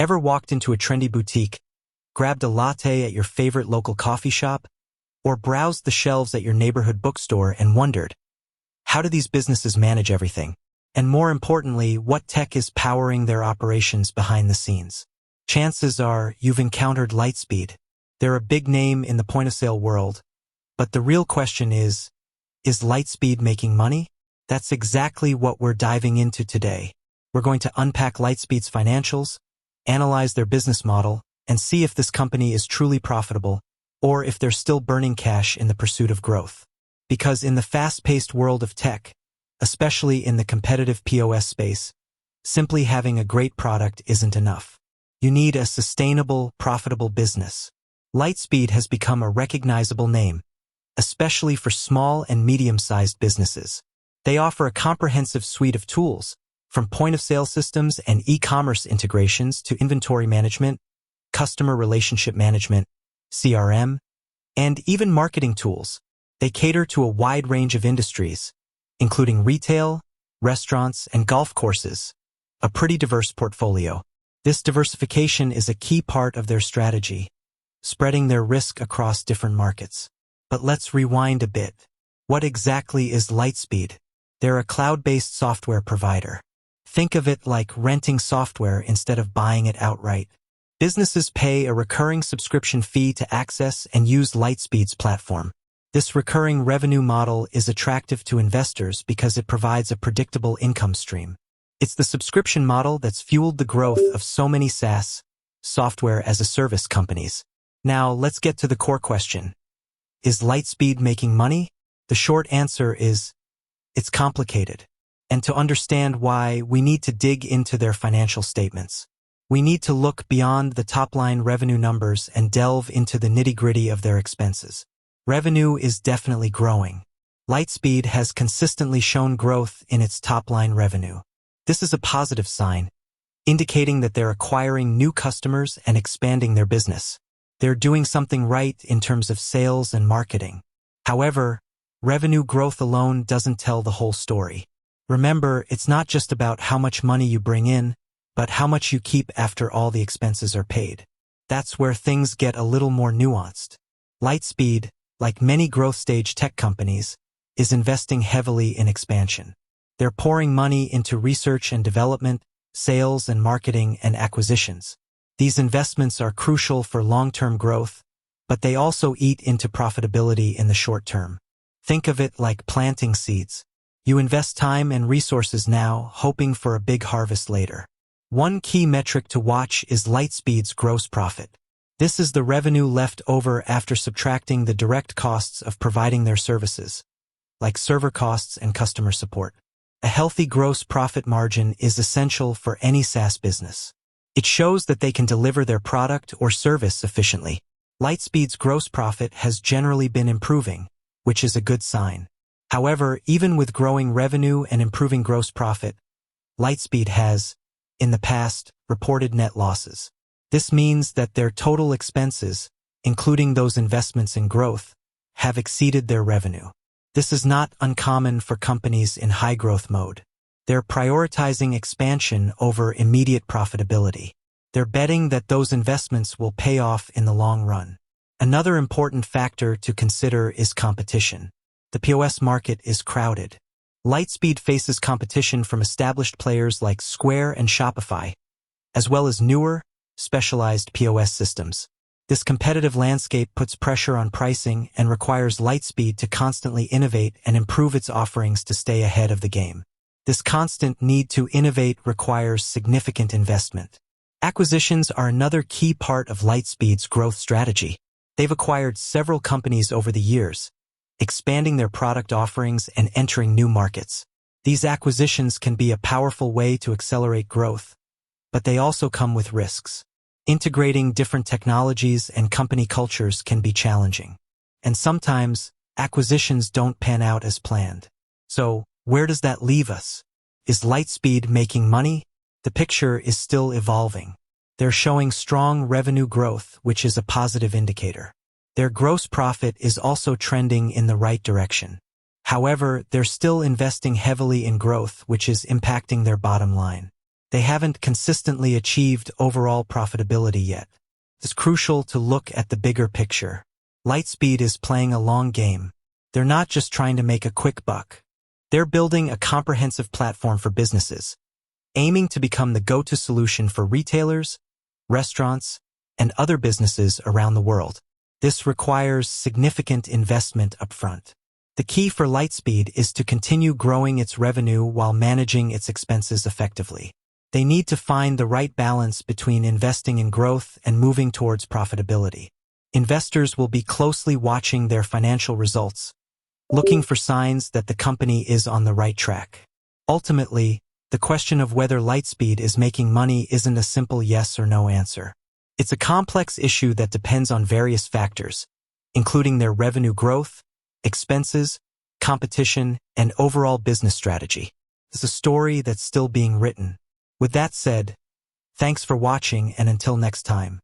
Ever walked into a trendy boutique, grabbed a latte at your favorite local coffee shop, or browsed the shelves at your neighborhood bookstore and wondered, how do these businesses manage everything? And more importantly, what tech is powering their operations behind the scenes? Chances are you've encountered Lightspeed. They're a big name in the point-of-sale world, but the real question is Lightspeed making money? That's exactly what we're diving into today. We're going to unpack Lightspeed's financials, analyze their business model, and see if this company is truly profitable, or if they're still burning cash in the pursuit of growth. Because in the fast-paced world of tech, especially in the competitive POS space, simply having a great product isn't enough. You need a sustainable, profitable business. Lightspeed has become a recognizable name, especially for small and medium-sized businesses. They offer a comprehensive suite of tools, from point-of-sale systems and e-commerce integrations to inventory management, customer relationship management, CRM, and even marketing tools. They cater to a wide range of industries, including retail, restaurants, and golf courses. A pretty diverse portfolio. This diversification is a key part of their strategy, spreading their risk across different markets. But let's rewind a bit. What exactly is Lightspeed? They're a cloud-based software provider. Think of it like renting software instead of buying it outright. Businesses pay a recurring subscription fee to access and use Lightspeed's platform. This recurring revenue model is attractive to investors because it provides a predictable income stream. It's the subscription model that's fueled the growth of so many SaaS, software as a service companies. Now, let's get to the core question. Is Lightspeed making money? The short answer is, it's complicated. And to understand why, we need to dig into their financial statements. We need to look beyond the top-line revenue numbers and delve into the nitty-gritty of their expenses. Revenue is definitely growing. Lightspeed has consistently shown growth in its top-line revenue. This is a positive sign, indicating that they're acquiring new customers and expanding their business. They're doing something right in terms of sales and marketing. However, revenue growth alone doesn't tell the whole story. Remember, it's not just about how much money you bring in, but how much you keep after all the expenses are paid. That's where things get a little more nuanced. Lightspeed, like many growth-stage tech companies, is investing heavily in expansion. They're pouring money into research and development, sales and marketing, and acquisitions. These investments are crucial for long-term growth, but they also eat into profitability in the short term. Think of it like planting seeds. You invest time and resources now, hoping for a big harvest later. One key metric to watch is Lightspeed's gross profit. This is the revenue left over after subtracting the direct costs of providing their services, like server costs and customer support. A healthy gross profit margin is essential for any SaaS business. It shows that they can deliver their product or service efficiently. Lightspeed's gross profit has generally been improving, which is a good sign. However, even with growing revenue and improving gross profit, Lightspeed has, in the past, reported net losses. This means that their total expenses, including those investments in growth, have exceeded their revenue. This is not uncommon for companies in high-growth mode. They're prioritizing expansion over immediate profitability. They're betting that those investments will pay off in the long run. Another important factor to consider is competition. The POS market is crowded. Lightspeed faces competition from established players like Square and Shopify, as well as newer, specialized POS systems. This competitive landscape puts pressure on pricing and requires Lightspeed to constantly innovate and improve its offerings to stay ahead of the game. This constant need to innovate requires significant investment. Acquisitions are another key part of Lightspeed's growth strategy. They've acquired several companies over the years, expanding their product offerings and entering new markets. These acquisitions can be a powerful way to accelerate growth, but they also come with risks. Integrating different technologies and company cultures can be challenging. And sometimes, acquisitions don't pan out as planned. So, where does that leave us? Is Lightspeed making money? The picture is still evolving. They're showing strong revenue growth, which is a positive indicator. Their gross profit is also trending in the right direction. However, they're still investing heavily in growth, which is impacting their bottom line. they haven't consistently achieved overall profitability yet. It's crucial to look at the bigger picture. Lightspeed is playing a long game. They're not just trying to make a quick buck. They're building a comprehensive platform for businesses, aiming to become the go-to solution for retailers, restaurants, and other businesses around the world. This requires significant investment upfront. The key for Lightspeed is to continue growing its revenue while managing its expenses effectively. They need to find the right balance between investing in growth and moving towards profitability. Investors will be closely watching their financial results, looking for signs that the company is on the right track. Ultimately, the question of whether Lightspeed is making money isn't a simple yes or no answer. It's a complex issue that depends on various factors, including their revenue growth, expenses, competition, and overall business strategy. It's a story that's still being written. With that said, thanks for watching, and until next time.